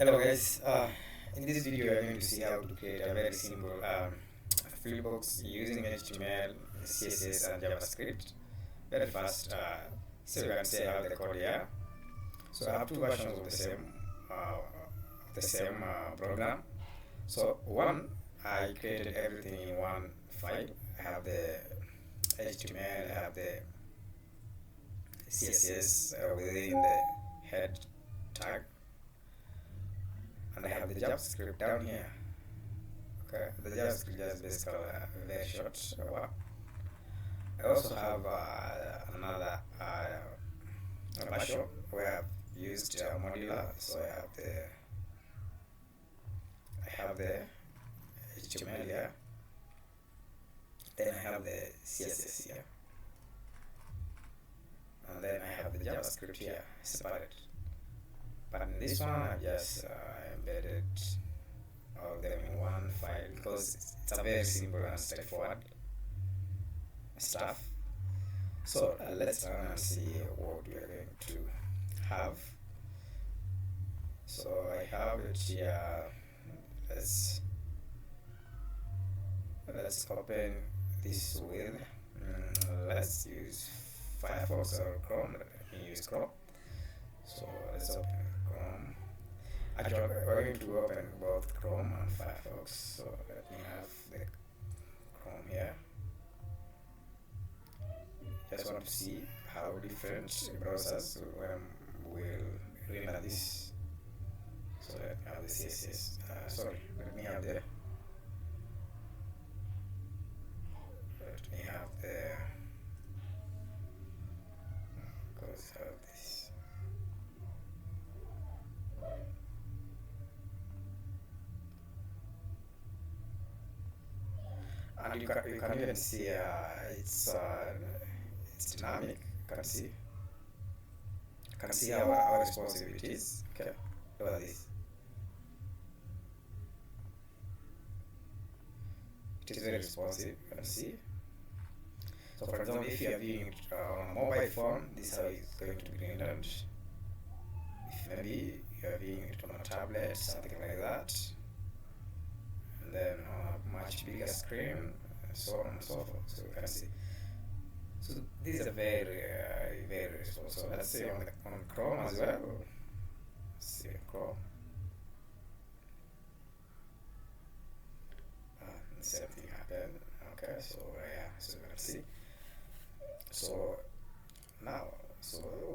Hello guys, in this video I'm going to see how to create a very simple field box using HTML, CSS and JavaScript very fast. So you can see I have the code here. So I have two versions of the same program. So one, I created everything in one file. I have the HTML, I have the CSS within the head tag, and I have the JavaScript down here. Okay, the JavaScript is basically very short. I also have another version where I've used modular. So I have the HTML here, then I have the CSS here, and then I have the JavaScript here separate. But in this one, I just embedded all of them in one file because it's a very simple and straightforward stuff. So let's run and see what we are going to have. So I have it here. Let's open this with let's use Firefox or Chrome. Let me use Chrome. So let's open Chrome. Actually, we're going to open both Chrome and Firefox. So let me have the Chrome here. Just want to see how different browsers will render this. So let me have the CSS. Let me have the and you can even see it's dynamic. You can see how responsive it is. Okay, look at this. It is very responsive. You can see. So, for example, if you are viewing it on a mobile phone, this is how it's going to be rendered. If maybe you are viewing it on a tablet, something like that, and then on a much bigger screen, and so on and so forth. So you can see. So this is a very, very responsive. So let's see on Chrome as well. Let's see Chrome. The same thing happened. Okay, so yeah, so you can see. So now,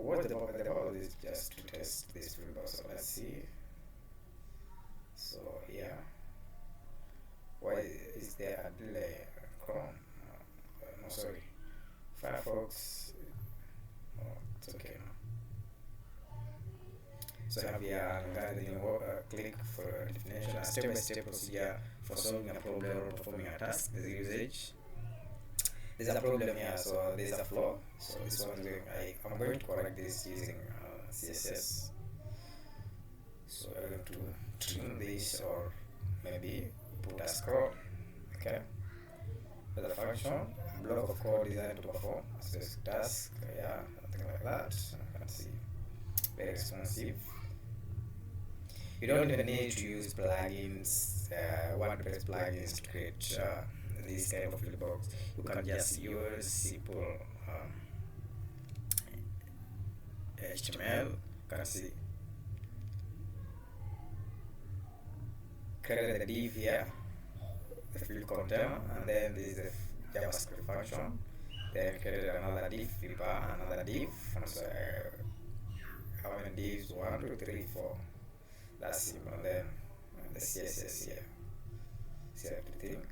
what the goal is just to test this field. So let's see. So yeah, why is there a delay? Chrome? No, sorry. Firefox. Oh, it's okay now. So I have here click for definition, a step-by-step procedure for solving a problem or performing a task. There's usage. There's a problem here, so there's a flaw. So this one I'm going to correct this using CSS. So I'm going to trim this or maybe put a scroll. Okay. There's a function, block of code designed to perform a task, yeah, something like that. You can see very responsive. You don't even need to use plugins, WordPress plugins to create this kind of field box. You can just use simple HTML. You can see create the div here, the field container, and then this is the JavaScript function. Then create another div, another div, and so how many divs? 1, 2, 3, 4. That's simple. And then the CSS here. See everything.